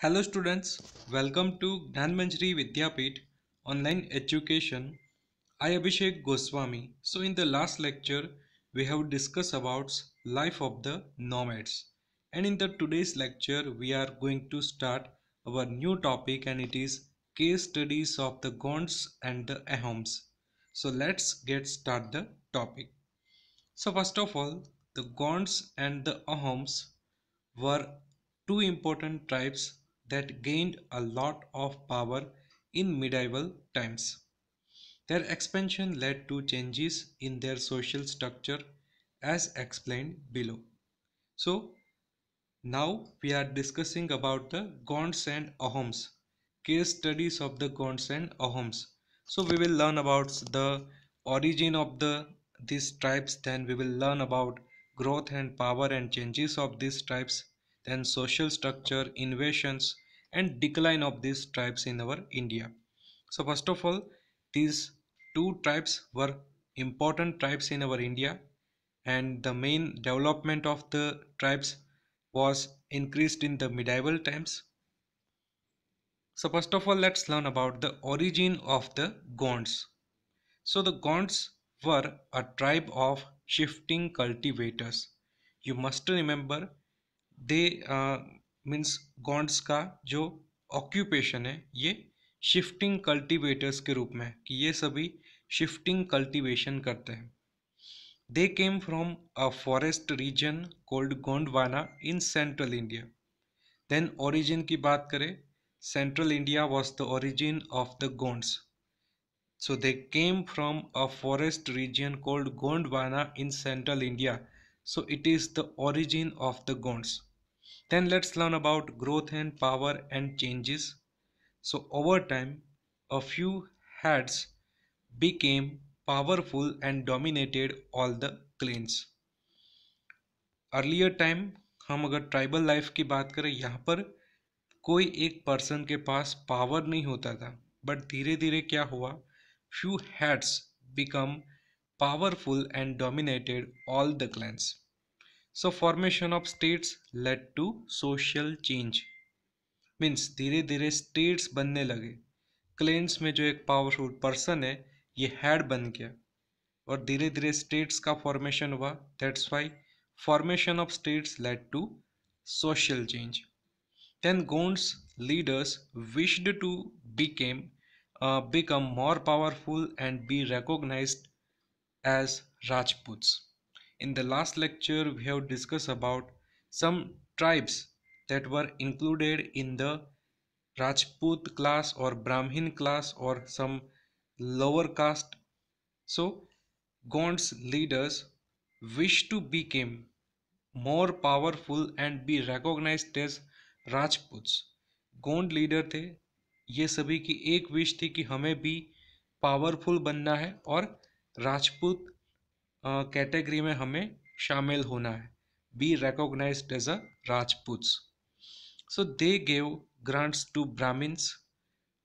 Hello students, welcome to Gyanmanjari Vidyapeeth online education. I Abhishek Goswami. So in the last lecture we have discussed about life of the nomads, and in the today's lecture we are going to start our new topic, and it is case studies of the Gonds and the Ahoms. So let's get start the topic. So first of all, the Gonds and the Ahoms were two important tribes that gained a lot of power in medieval times. Their expansion led to changes in their social structure as explained below. So now we are discussing about the Gonds and Ahoms, case studies of the Gonds and Ahoms. So we will learn about the origin of these tribes, then we will learn about growth and power and changes of these tribes, then social structure, invasions and decline of these tribes in our India. So first of all, these two tribes were important tribes in our India, and the main development of the tribes was increased in the medieval times. So first of all, let's learn about the origin of the Gonds. So the Gonds were a tribe of shifting cultivators. You must remember they means Gonds का जो occupation है ये shifting cultivators के रूप में है कि ये सभी शिफ्टिंग कल्टीवेशन करते हैं. They came from a forest region called Gondwana in central India. Then origin की बात करें, central India was the origin of the Gonds. So they came from a forest region called Gondwana in central India. So it is the origin of the Gonds. Then let's learn about growth and power and changes. So over time, a few heads became powerful and dominated all the clans. Earlier time, हम अगर tribal life की बात करें, यहाँ पर कोई एक person के पास पावर नहीं होता था, बट धीरे धीरे क्या हुआ, few heads become powerful and dominated all the clans. So formation of states led to social change. Means धीरे धीरे स्टेट्स बनने लगे. क्लेन्स में जो एक पावरफुल पर्सन है ये हेड बन गया और धीरे धीरे स्टेट्स का फॉर्मेशन हुआ. That's why formation of states led to social change. Then Gonds leaders wished to become more powerful and be recognized as Rajputs. In the last lecture, we have discussed about some tribes that were included in the Rajput class or Brahmin class or some lower caste. So Gonds leaders wish to become more powerful and be recognized as Rajputs. Gond leader थे, ये सभी की एक wish थी कि हमें भी powerful बनना है और राजपूत कैटेगरी में हमें शामिल होना है, B recognized as a Rajputs. So they gave grants to Brahmins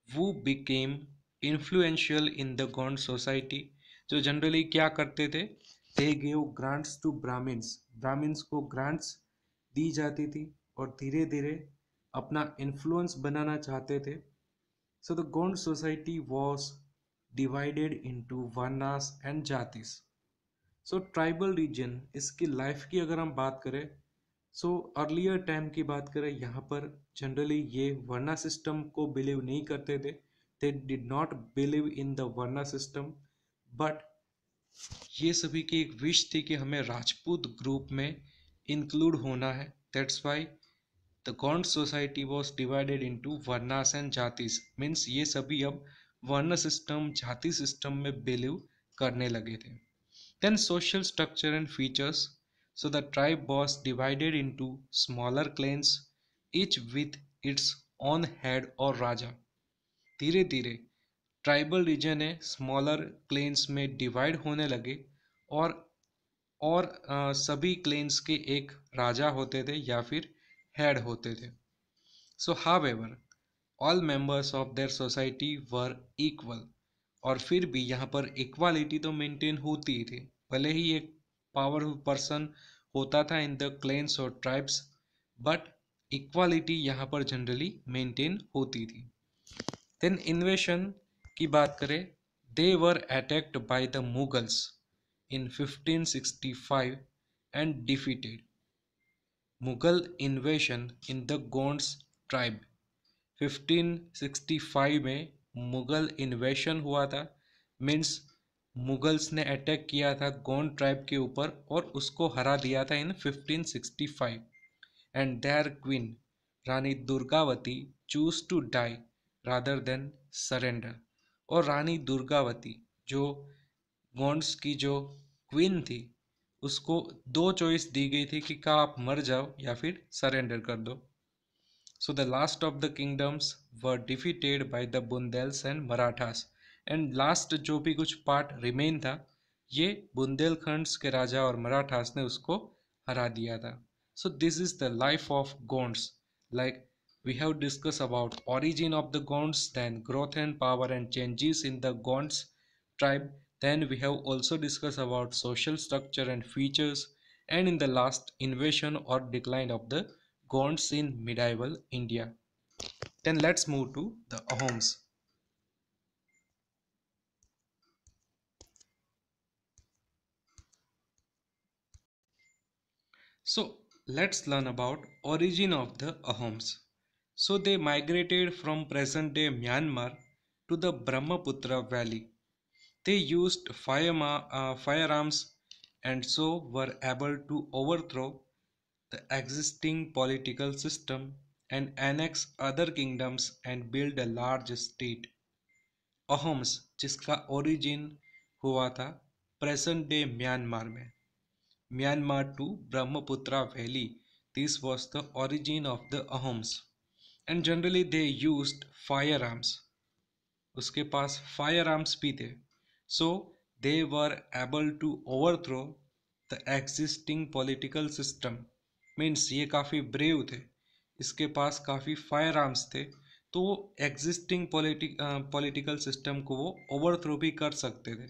who became influential in the Gond society. जो जनरली क्या करते थे, they gave grants to Brahmins. Brahmins को grants दी जाती थी और धीरे धीरे अपना इन्फ्लुएंस बनाना चाहते थे. So the Gond society was divided into varnas and jatis. So tribal region, इसकी लाइफ की अगर हम बात करें, सो अर्लियर टाइम की बात करें, यहाँ पर जनरली ये वर्ना सिस्टम को बिलीव नहीं करते थे. They did not believe in the varna system, but ये सभी की एक विश थी कि हमें राजपूत ग्रुप में इंक्लूड होना है. That's why the Gond society was divided into varnas and jatis. Means ये सभी अब वर्ण सिस्टम, जाति सिस्टम में बिलीव करने लगे थे. Then social structure and features. So the tribe was divided into smaller clans, each with its own head or raja. धीरे धीरे ट्राइबल रीजन है स्मॉलर क्लेन्स में डिवाइड होने लगे और सभी क्लेन्स के एक राजा होते थे या फिर हेड होते थे. सो however all members of their society were equal. और फिर भी यहाँ पर इक्वालिटी तो मेंटेन होती ही थी, भले ही एक पावरफुल पर्सन होता था इन द क्लेन्स और ट्राइब्स, बट इक्वालिटी यहाँ पर जनरली मेंटेन होती थी। देन इन्वेशन की बात करें, they were attacked by the Mughals in 1565 and defeated. Mughal invasion in the Gonds tribe, 1565 में मुगल इन्वेशन हुआ था। मीन्स मुगल्स ने अटैक किया था गोंड ट्राइब के ऊपर और उसको हरा दिया था in 1565। And their queen Rani Durgavati choose to die rather than surrender. और रानी दुर्गावती जो गोंड्स की जो क्वीन थी, उसको दो चॉइस दी गई थी कि का आप मर जाओ या फिर सरेंडर कर दो। So the last of the kingdoms were defeated by the Bundels and Marathas, and last जो भी कुछ पार्ट रिमेन था, ये बुंदेलखंड्स के राजा और मराठास ने उसको हरा दिया था। So this is the life of Gonds. Like we have discussed about origin of the Gonds, then growth and power and changes in the Gonds tribe. Then we have also discussed about social structure and features, and in the last, invasion or decline of the Gonds in medieval India. Then let's move to the Ahoms. So let's learn about origin of the Ahoms. So they migrated from present-day Myanmar to the Brahmaputra Valley. They used firearms and so were able to overthrow the existing political system and annex other kingdoms and build a large state. Ahoms जिसका origin हुआ था present day Myanmar में, Myanmar to Brahmaputra valley, this was the origin of the Ahoms. And generally they used firearms, उसके पास firearms भी थे। So they were able to overthrow the existing political system. Means ये काफ़ी brave थे, इसके पास काफ़ी फायर आर्म्स थे, तो वो एग्जिस्टिंग पॉलिटिकल सिस्टम को वो ओवरथ्रो भी कर सकते थे।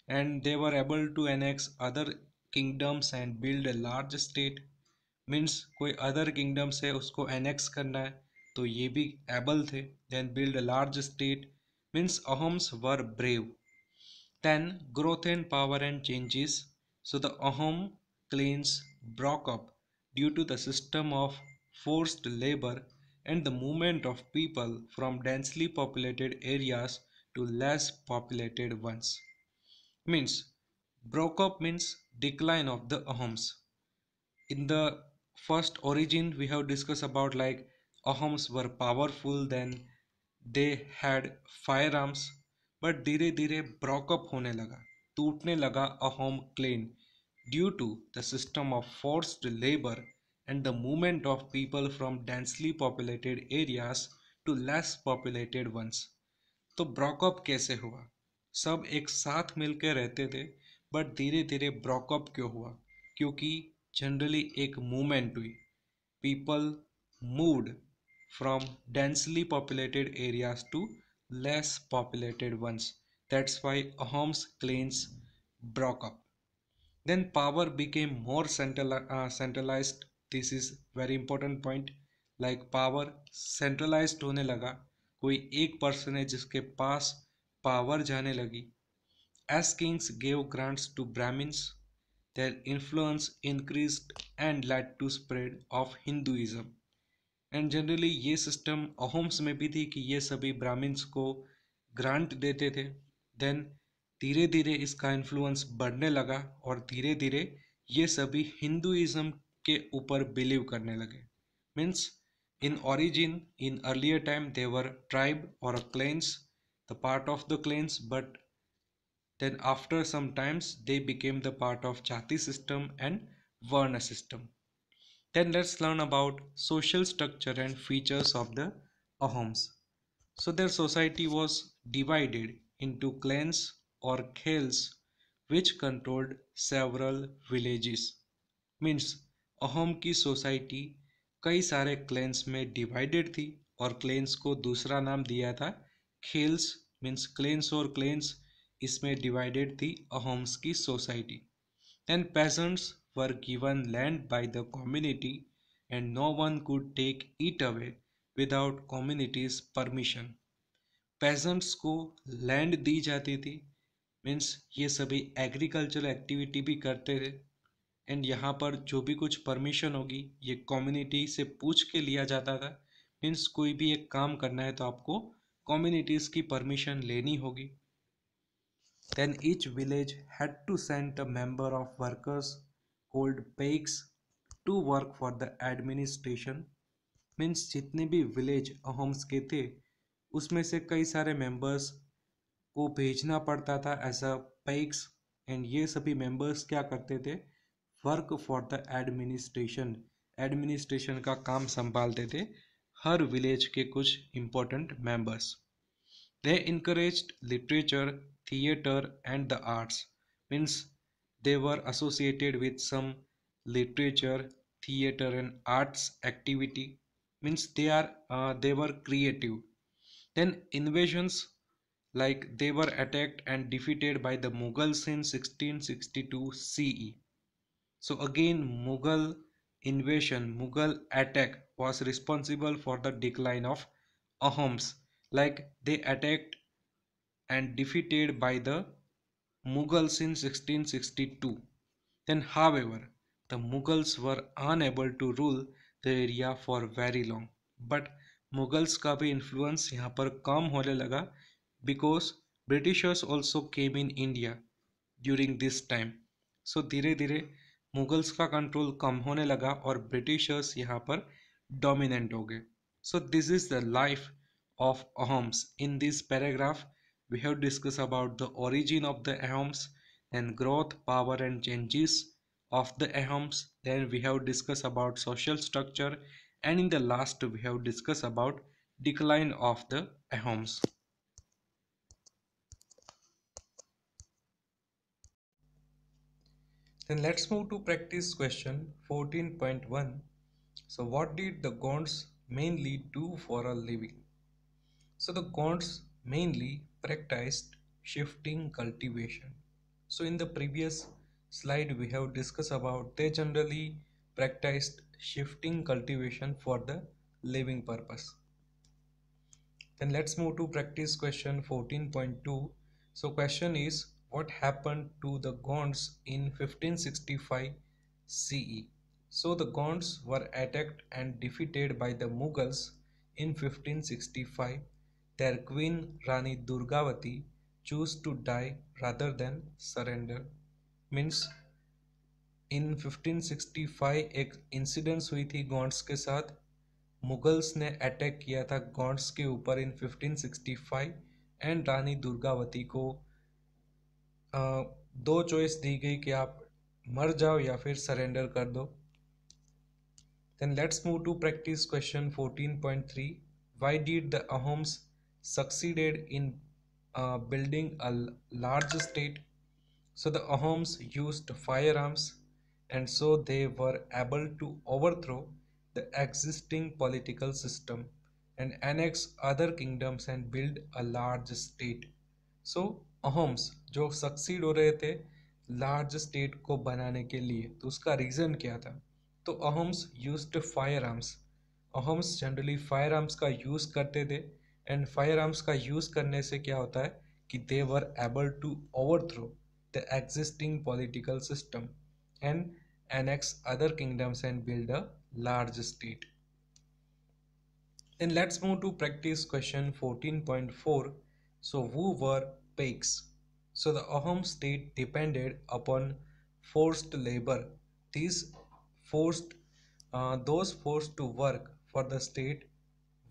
And they were able to annex other kingdoms and build a large state. Means कोई अदर किंगडम से उसको एनेक्स करना है तो ये भी एबल थे। Then build a large state, means Ahoms were brave. Then growth and power and changes, so the Ahom clans broke up due to the system of forced labor and the movement of people from densely populated areas to less populated ones. Means broke up means decline of the Ahoms. In the first origin we have discussed about like Ahoms were powerful, then they had firearms, but धीरे धीरे broke up होने लगा, टूटने लगा Ahom clan due to the system of forced labor and the movement of people from densely populated areas to less populated ones. तो broke up कैसे हुआ? सब एक साथ मिलकर रहते थे, बट धीरे धीरे ब्रोकअप क्यों हुआ? क्योंकि जनरली एक मूवमेंट हुई, people moved from densely populated areas to less populated ones, that's why Ahoms clans broke up. Then power became more centralized. This is very important point. Like power centralized होने लगा, कोई एक person है जिसके पास power जाने लगी। As kings gave grants to Brahmins, their influence increased and led to spread of Hinduism. And generally ये system Ahoms में भी थी कि ये सभी ब्राह्मण्स को ग्रांट देते थे। देन धीरे धीरे इसका इन्फ्लुएंस बढ़ने लगा और धीरे धीरे ये सभी हिंदुइज्म के ऊपर बिलीव करने लगे। Means in origin in earlier time they were tribe or clans, the part of the clans, but then after some times they became the part of jati system and varna system. Then let's learn about social structure and features of the Ahoms. So their society was divided into clans or khels which controlled several villages. Means Ahom की society कई सारे clans में divided थी और clans को दूसरा नाम दिया था खेल्स। मीन्स क्लेन्स और क्लेन्स इसमें डिवाइडेड थी अहोम्स की society. And peasants were given land by the community and no one could take it away without community's permission. Pageants को लैंड दी जाती थी, मीन्स ये सभी एग्रीकल्चरल एक्टिविटी भी करते थे, एंड यहाँ पर जो भी कुछ परमिशन होगी ये कम्युनिटी से पूछ के लिया जाता था। मीन्स कोई भी एक काम करना है तो आपको कम्युनिटीज़ की परमिशन लेनी होगी। Then each village had to send a member of workers called paiks to work for the administration. Means जितने भी विलेज अहोम्स के थे उसमें से कई सारे मेंबर्स को भेजना पड़ता था एज अ पेक्स, एंड ये सभी मेंबर्स क्या करते थे, work for the administration, administration का काम संभालते थे हर विलेज के कुछ important members. They encouraged literature, theatre and the arts. Means they were associated with some literature, theater and arts activity. Means they were creative. Then invasions, like they were attacked and defeated by the Mughals in 1662 CE. So again Mughal invasion, Mughal attack was responsible for the decline of Ahoms. Like they attacked and defeated by the Mughals in 1662. Then, however, the Mughals were unable to rule the area for very long. But Mughals का भी influence यहाँ पर कम होने लगा because Britishers also came in India during this time. So धीरे धीरे Mughals का control कम होने लगा और ब्रिटिशर्स यहाँ पर डोमिनेंट हो गए. So this is the life of Ahoms. In this paragraph, we have discussed about the origin of the Ahoms, then growth, power and changes of the Ahoms. Then we have discussed about social structure, and in the last we have discussed about decline of the Ahoms. Then let's move to practice question 14.1. So what did the Gonds mainly do for a living? So the Gonds mainly practiced shifting cultivation. So in the previous slide we have discussed about they generally practiced shifting cultivation for the living purpose. Then let's move to practice question 14.2. So question is, what happened to the Gonds in 1565 CE? So the Gonds were attacked and defeated by the Mughals in 1565. Their queen Rani Durgavati chose to die rather than surrender. Means in 1565 एक incidence हुई थी गॉन्ड्स के साथ. Mughals ने attack किया था गॉन्ड्स के ऊपर इन 1565 एंड रानी दुर्गावती को दो चॉइस दी गई कि आप मर जाओ या फिर सरेंडर कर दो. Then let's move to practice question 14.3. Why did the Ahoms succeeded in building a large state? So the Ahoms used firearms, and so they were able to overthrow the existing political system and annex other kingdoms and build a large state. So Ahoms जो succeed हो रहे थे large state को बनाने के लिए, तो उसका रीज़न क्या था? तो Ahoms used firearms. Ahoms generally firearms का यूज़ करते थे, एंड फायर आर्म्स का यूज़ करने से क्या होता है कि they were able to overthrow the existing political system and annex other kingdoms and build a large state. Then let's move to practice question 14.4. So who were Paiks? So the Ahom state depended upon forced labor. Those forced to work for the state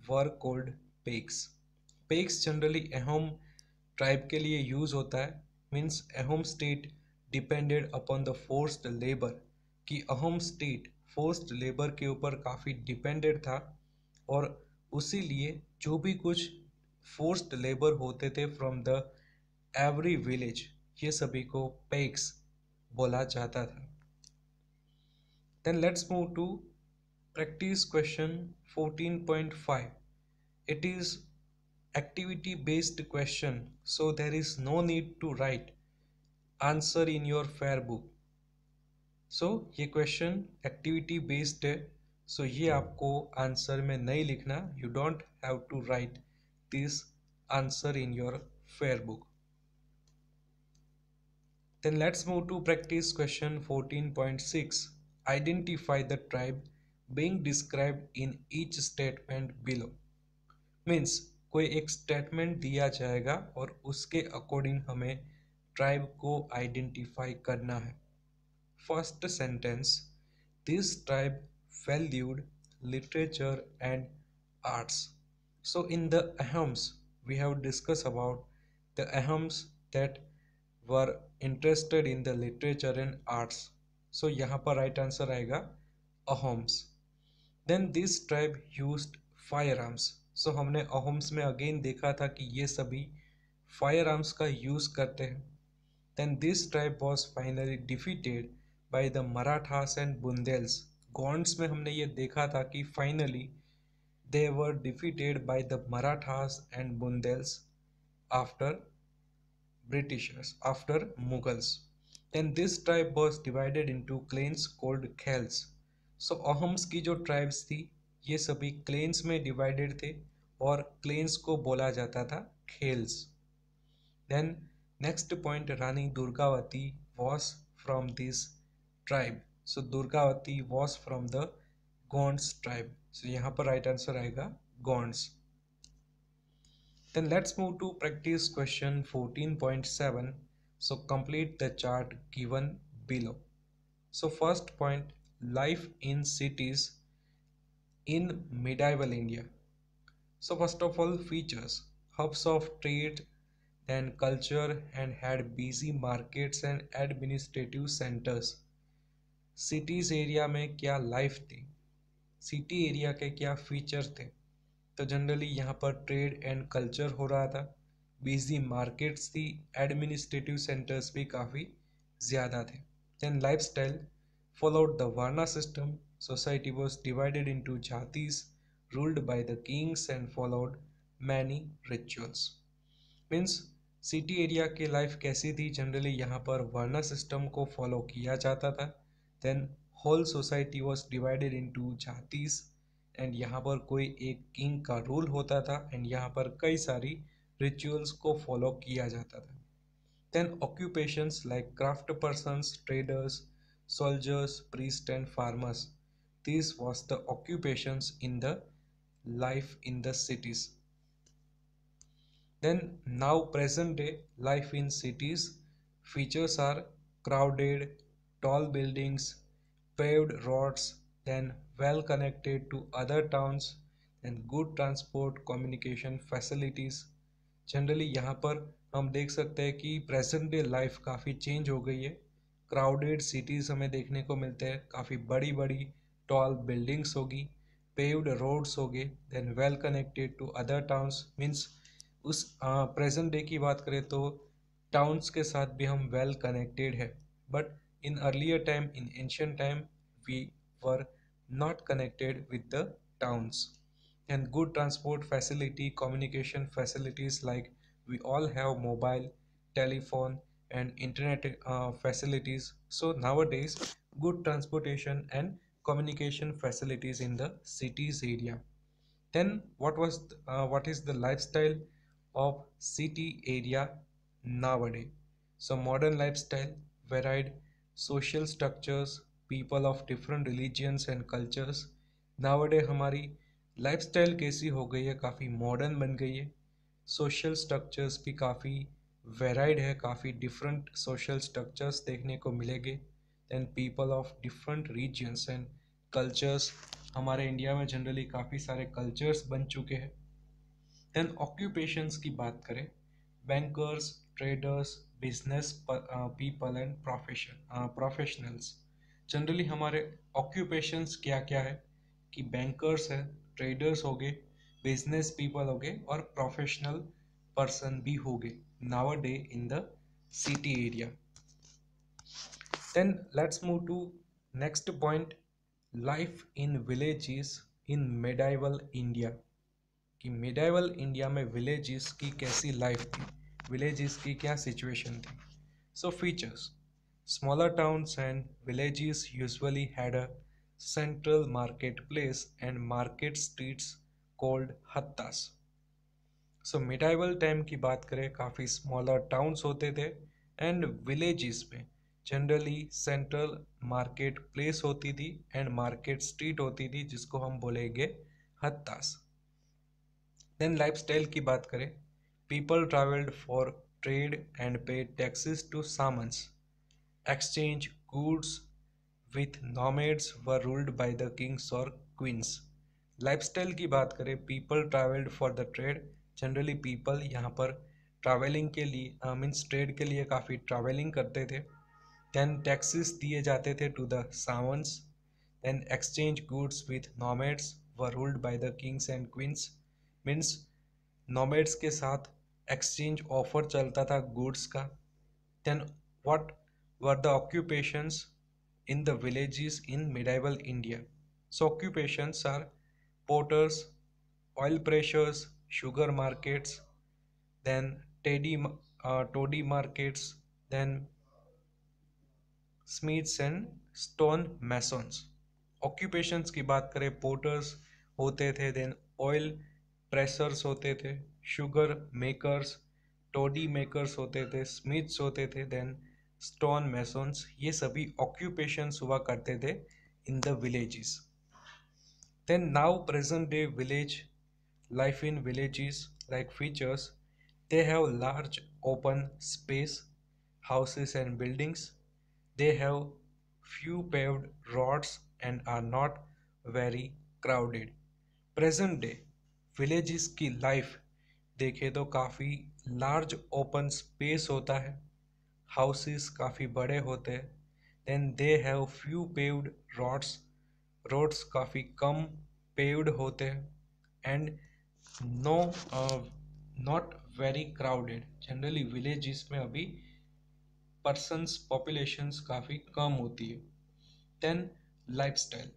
were called Paiks. Paiks generally Ahom tribe के लिए use होता है. Means Ahom state depended upon the forced labour, कि Ahom state forced labour के ऊपर काफ़ी depended था, और उसी लिए जो भी कुछ फोर्स्ड लेबर होते थे फ्रॉम द एवरी विलेज, ये सभी को पेक्स बोला जाता था. Then let's move to practice question 14.5. It is activity based question, so there is no need to write answer in your fair book. So ये question activity based है, सो ये आपको आंसर में नहीं लिखना, you don't have to write this answer in your fair book. Then let's move to practice question 14.6. Identify the tribe being described in each statement below. Means कोई एक statement दिया जाएगा और उसके अकॉर्डिंग हमें ट्राइब को आइडेंटिफाई करना है. First sentence, this tribe valued literature and arts. So in the Ahams we have discussed about the Ahams that were interested in the literature and arts. So यहाँ पर राइट आंसर आएगा Ahoms. Then this tribe used firearms. So हमने अहोम्स में again देखा था कि ये सभी फायर आर्म्स का यूज करते हैं. Then this tribe was finally defeated by the Marathas and Bundelas. Gonds में हमने ये देखा था कि finally they were defeated by the Marathas and Bundels after Britishers, after Mughals. Then this tribe was divided into clans called Khels. So अहम्स की जो tribes थी ये सभी क्लेन्स में डिवाइडेड थे और क्लेन्स को बोला जाता था खेल्स. Then next point, Rani Durgavati was from this tribe. So Durgavati was from the Gonds tribe. So यहाँ पर राइट आंसर आएगा Gonds. Then let's move to practice question 14.7. So complete the chart given below. So first point, life in cities in medieval India. So first of all, features, hubs of trade and culture and had busy markets and administrative centers. Cities area में क्या life थी, city area के क्या feature थे. तो generally यहाँ पर trade and culture हो रहा था, बिजी मार्केट्स थी, एडमिनिस्ट्रेटिव सेंटर्स भी काफ़ी ज़्यादा थे. Then life style followed the Varna system. Society was divided into jatis ruled by the kings and followed many rituals. Means city area की लाइफ कैसी थी, जनरली यहाँ पर वर्ना सिस्टम को फॉलो किया जाता था. Then whole society was divided into जातीज एंड यहाँ पर कोई एक किंग का रूल होता था एंड यहाँ पर कई सारी रिचुअल्स को फॉलो किया जाता था. Then occupations like craft persons, traders, soldiers, priest and farmers. This was the occupations in the life in the cities. Then now present day life in cities features are crowded, tall buildings, paved roads, then well connected to other towns and good transport communication facilities. Generally यहाँ पर हम देख सकते हैं कि present day life काफ़ी change हो गई है. क्राउडेड सिटीज़ हमें देखने को मिलते हैं, काफ़ी बड़ी बड़ी टॉल बिल्डिंग्स होगी, पेव्ड रोड्स होंगे, then well connected to other towns. Means उस प्रेजेंट डे की बात करें तो टाउन्स के साथ भी हम वेल कनेक्टेड है. But in earlier time, in ancient time, we were not connected with the towns. And good transport facility, communication facilities like we all have mobile, telephone and internet facilities. So nowadays good transportation and communication facilities in the cities area. Then what is the lifestyle of city area nowadays? So modern lifestyle, varied social structures, people of different religions and cultures. nowadays हमारी lifestyle कैसी हो गई है, काफ़ी modern बन गई है. Social structures भी काफ़ी वेराइड है, काफ़ी डिफरेंट सोशल स्ट्रक्चर्स देखने को मिलेंगे. Then people of different regions and cultures, हमारे इंडिया में जनरली काफ़ी सारे कल्चर्स बन चुके हैं. दैन ऑक्यूपेशंस की बात करें, bankers, traders, business people and professionals. Generally हमारे ऑक्यूपेशंस क्या क्या है कि बैंकर्स है, ट्रेडर्स हो गए, बिजनेस पीपल हो गए और प्रोफेशनल पर्सन भी हो गए now day in the city area. Then let's move to next point, life in villages in medieval India. कि मेडाइवल इंडिया में विलेजेस की कैसी लाइफ थी, विलेजेस की क्या सिचुएशन थी. So features, smaller towns and villages usually had a central marketplace and market streets called hattas. So medieval time की बात करें, काफ़ी स्मॉलर टाउन्स होते थे एंड विलेजेस में जनरली सेंट्रल मार्केट प्लेस होती थी एंड मार्केट स्ट्रीट होती थी जिसको हम बोलेंगे हत्तास. देन लाइफस्टाइल की बात करें, people travelled for trade and pay taxes to samants, exchange goods with nomads were ruled by the kings और क्वींस. लाइफस्टाइल की बात करें, people travelled for the trade, generally people यहाँ पर ट्रैवलिंग के लिए मीन्स ट्रेड के लिए काफ़ी ट्रैवलिंग करते थे. देन टैक्सेस दिए जाते थे to the samants. Then exchange goods with nomads were ruled by the kings and queens, means nomads के साथ एक्सचेंज ऑफर चलता था गुड्स का. Then what were the occupations in the villages in medieval India? So occupations are porters, oil pressers, sugar markets, then toddy markets, then smiths and stone masons. Occupations की बात करें, porters होते थे, then oil pressers होते थे, sugar makers, toddy makers होते थे, smiths होते थे, then स्टोन मैसन्स, ये सभी ऑक्यूपेशंस हुआ करते थे in the villages. Then now present day village life in villages like features, they have large open space, houses and buildings, they have few paved roads and are not very crowded. Present day villages की life देखें तो काफ़ी large open space होता है, houses काफ़ी बड़े होते हैं, then they have few paved roads, roads काफ़ी कम पेव्ड होते हैं, and no not very crowded, generally villages में अभी पर्सनस पॉपुलेशंस काफ़ी कम होती है. Then lifestyle,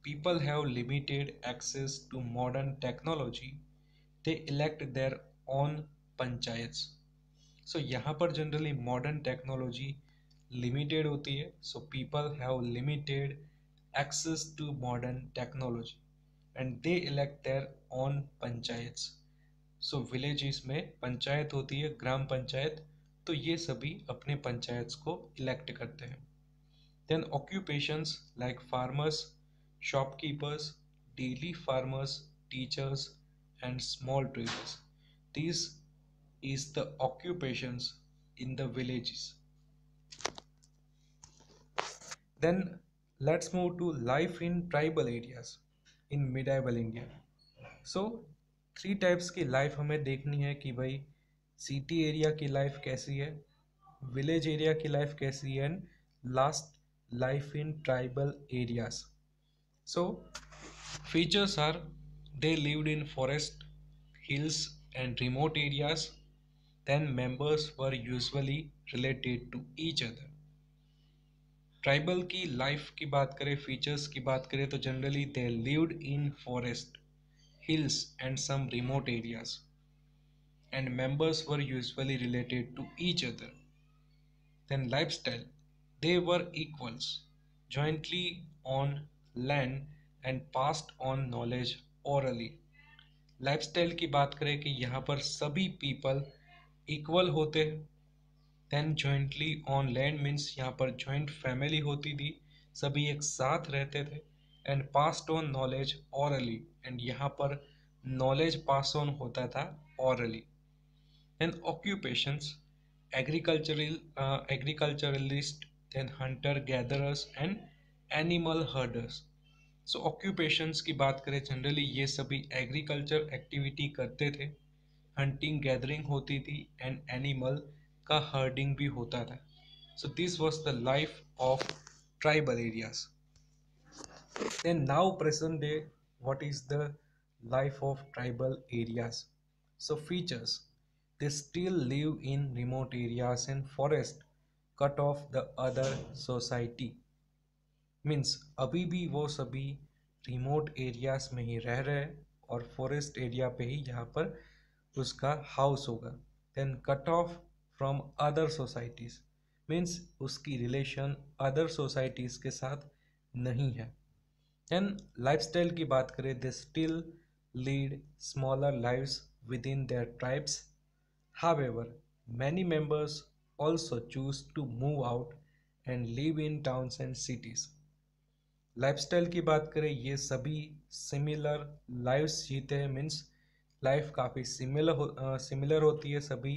people have limited access to modern technology, they elect their own panchayats. So यहाँ पर जनरली मॉडर्न टेक्नोलॉजी लिमिटेड होती है, so people have limited access to modern technology and they elect their own panchayats. So villages में पंचायत होती है, ग्राम पंचायत, तो ये सभी अपने पंचायत्स को इलेक्ट करते हैं. Then occupations like farmers, shopkeepers, daily farmers, teachers and small traders, these is the occupations in the villages. Then let's move to life in tribal areas in medieval India. So three types की life हमें देखनी है कि भाई city area की life कैसी है, village area की लाइफ कैसी है, and last life in tribal areas. So features are, they lived in forest, hills and remote areas. Then members were usually related to each other. Tribal की life की बात करें, features की बात करें तो generally they lived in forest, hills and some remote areas, and members were usually related to each other. Then lifestyle, they were equals, jointly on land and passed on knowledge orally. Lifestyle की बात करें कि यहाँ पर सभी people equal होते हैं. Then jointly on land means यहाँ पर जॉइंट फैमिली होती थी, सभी एक साथ रहते थे, and passed on knowledge orally, and यहाँ पर नॉलेज पास ऑन होता था orally. And occupations, agriculturalist, then hunter gatherers and animal herders. So occupations की बात करें, जनरली ये सभी एग्रीकल्चर एक्टिविटी करते थे, हंटिंग गैदरिंग होती थी, एंड एनिमल का हर्डिंग भी होता था. So this was the life of tribal areas. Then now present day, what is the life of tribal areas? So features, they still live in remote areas and forest cut off the other society. Means अभी भी वो सभी remote areas में ही रह रहे हैं और forest area पे ही यहाँ पर उसका हाउस होगा. Then cut off from other societies, means उसकी रिलेशन अदर सोसाइटीज़ के साथ नहीं है. देन लाइफस्टाइल की बात करें, they still lead smaller lives within their tribes. However many members also choose to move out and live in towns and cities. Lifestyle की बात करें, ये सभी सिमिलर लाइव्स जीते हैं, मीन्स लाइफ काफ़ी सिमिलर होती है सभी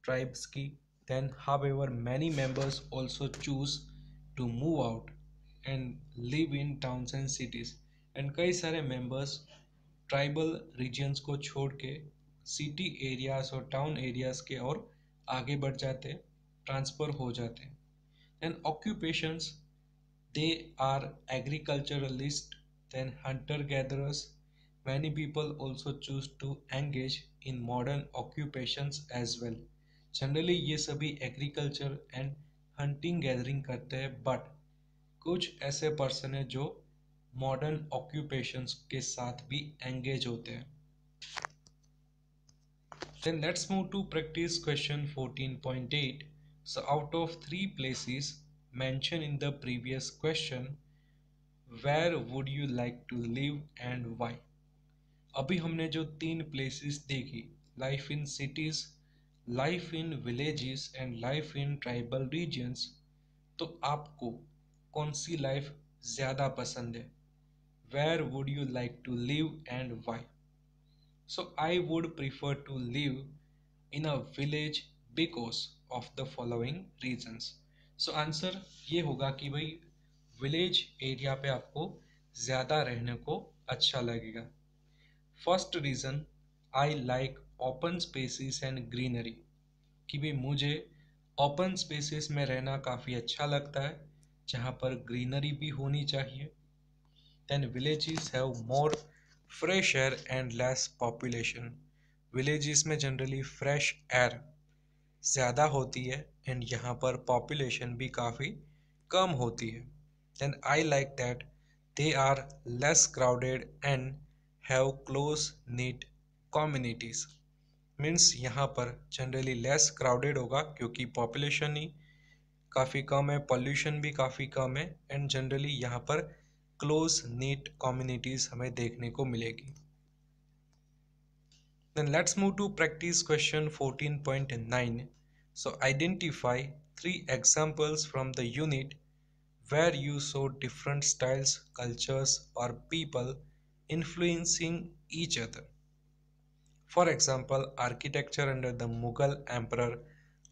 ट्राइब्स की. Then however many members also choose to move out and live in towns and cities. And कई सारे मेंबर्स ट्राइबल रीजन्स को छोड़ के सिटी एरियाज और टाउन एरियाज के और आगे बढ़ जाते, ट्रांसफ़र हो जाते. And occupations, they are agriculturalists, then hunter-gatherers. Many people also choose to engage in modern occupations as well. Generally ये सभी एग्रीकल्चर एंड हंटिंग गैदरिंग करते हैं, बट कुछ ऐसे पर्सन है जो मॉडर्न ऑक्यूपेशंस के साथ भी एंगेज होते हैं. Then let's move to practice question 14.8. So out of three places mentioned in the previous question, where would you like to live and why? अभी हमने जो तीन प्लेसेस देखी, life in cities, life in villages and life in tribal regions, तो आपको कौन सी life ज़्यादा पसंद है? Where would you like to live and why? So I would prefer to live in a village because of the following reasons. So answer ये होगा कि भाई विलेज एरिया पे आपको ज़्यादा रहने को अच्छा लगेगा. First reason, I like open spaces and greenery, कि भाई मुझे ओपन स्पेसिस में रहना काफ़ी अच्छा लगता है जहाँ पर ग्रीनरी भी होनी चाहिए. Then villages have more fresh air and less population. Villages में जनरली फ्रेश एयर ज़्यादा होती है एंड यहाँ पर पॉपुलेशन भी काफ़ी कम होती है. Then I like that they are less crowded and have close knit communities. Means यहाँ पर जनरली लेस क्राउडेड होगा क्योंकि पॉपुलेशन ही काफ़ी कम है, पॉल्यूशन भी काफ़ी कम है एंड जनरली यहाँ पर क्लोज नीट कम्युनिटीज़ हमें देखने को मिलेगी. Then let's move to practice question 14.9. So identify three examples from the unit where you saw different styles, cultures or people influencing each other. For example, architecture under the Mughal Emperor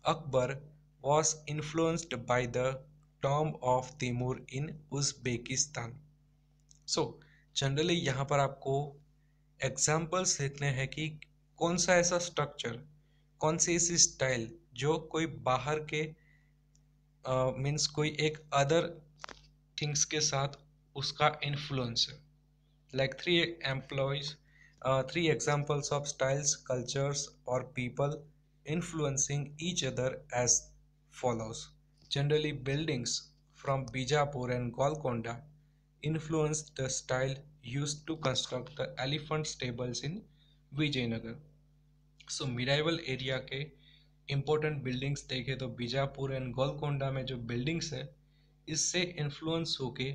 Akbar was influenced by the tomb of Timur in Uzbekistan. So generally यहाँ पर आपको examples लिखने हैं कि कौन सा ऐसा structure, कौन सी ऐसी स्टाइल जो कोई बाहर के मीन्स कोई एक अदर थिंग्स के साथ उसका इन्फ्लुएंस है. Like three examples of styles, cultures or people influencing each other as follows. Generally, buildings from Bijapur and Golconda influenced the style used to construct the elephant stables in Vijayanagar. So medieval area के important buildings देखें तो Bijapur and Golconda में जो buildings है, इससे influence होके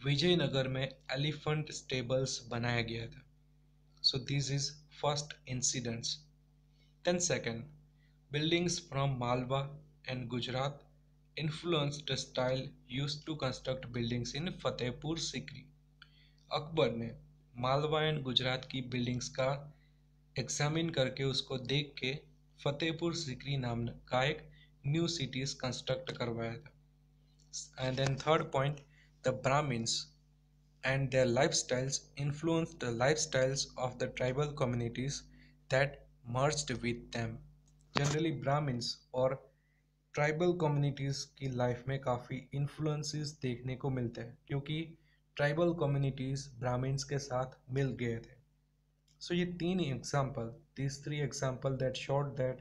विजयनगर में elephant stables बनाया गया था. So this is first incidents. Then second, buildings from Malwa and Gujarat influenced the style used to construct buildings in Fatehpur Sikri. Akbar ने मालवा एंड गुजरात की बिल्डिंग्स का एग्जामिन करके उसको देख के फतेहपुर सिकरी नाम का एक न्यू सिटीज कंस्ट्रक्ट करवाया था. And then third point, the Brahmins and their lifestyles influenced the lifestyles of the tribal communities that merged with them. Generally Brahmins और ट्राइबल कम्युनिटीज़ की लाइफ में काफ़ी इन्फ्लुएंसेस देखने को मिलते हैं क्योंकि ट्राइबल कम्युनिटीज़ ब्राह्मिन्स के साथ मिल गए थे. सो ये तीन example, these three example that showed that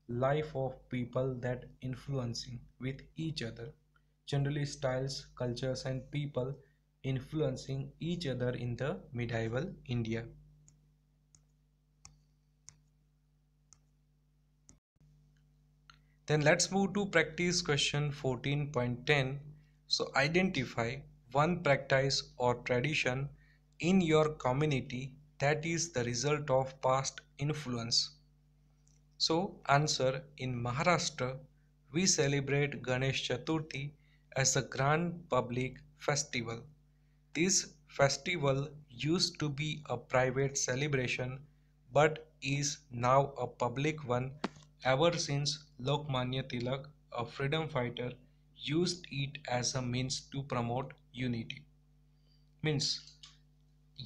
life of people that influencing with each other, generally styles, cultures and people influencing each other in the medieval India. Then let's move to practice question 14.10. So identify one practice or tradition in your community that is the result of past influence? So, answer: in Maharashtra, we celebrate Ganesh Chaturthi as a grand public festival. This festival used to be a private celebration but is now a public one ever since Lokmanya Tilak, a freedom fighter, used it as a means to promote unity. Means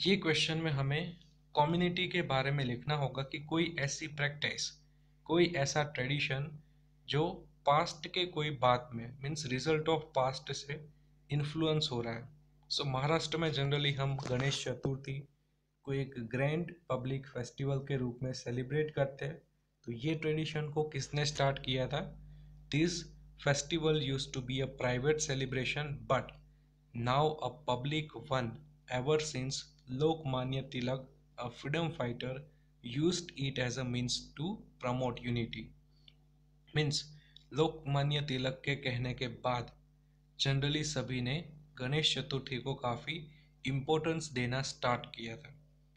ये question में हमें community के बारे में लिखना होगा कि कोई ऐसी प्रैक्टिस, कोई ऐसा ट्रेडिशन जो पास्ट के कोई बात में मीन्स रिजल्ट ऑफ पास्ट से इन्फ्लुएंस हो रहा है। सो महाराष्ट्र में जनरली हम गणेश चतुर्थी को एक ग्रैंड पब्लिक फेस्टिवल के रूप में सेलिब्रेट करते हैं। तो ये ट्रेडिशन को किसने स्टार्ट किया था? This festival used to be a private celebration but now a public one ever since Lokmanya Tilak, a freedom fighter, used it as a means to promote unity. Means Lokmanya Tilak के कहने के बाद generally सभी ने गणेश चतुर्थी को काफ़ी इम्पोर्टेंस देना start किया था।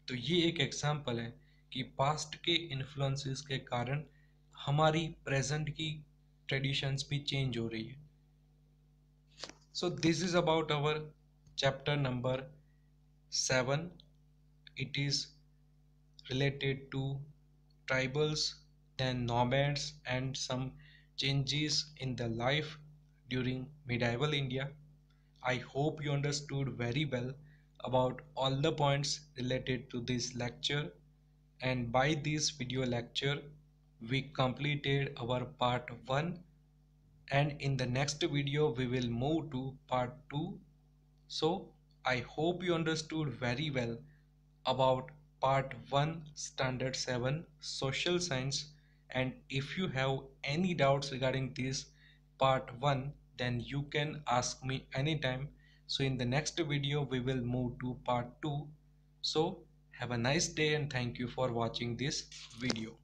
तो ये एक एग्जाम्पल है कि पास्ट के इन्फ्लुएंसेस के कारण हमारी प्रेजेंट की ट्रेडिशंस भी चेंज हो रही है। So this is about our chapter number 7. It is related to tribals, then nomads and some changes in the life during medieval India. I hope you understood very well about all the points related to this lecture, and by this video lecture we completed our part 1, and in the next video we will move to part 2. So I hope you understood very well about part 1 standard 7 social science, and if you have any doubts regarding this part 1 then you can ask me anytime. So in the next video we will move to part 2. So have a nice day and thank you for watching this video.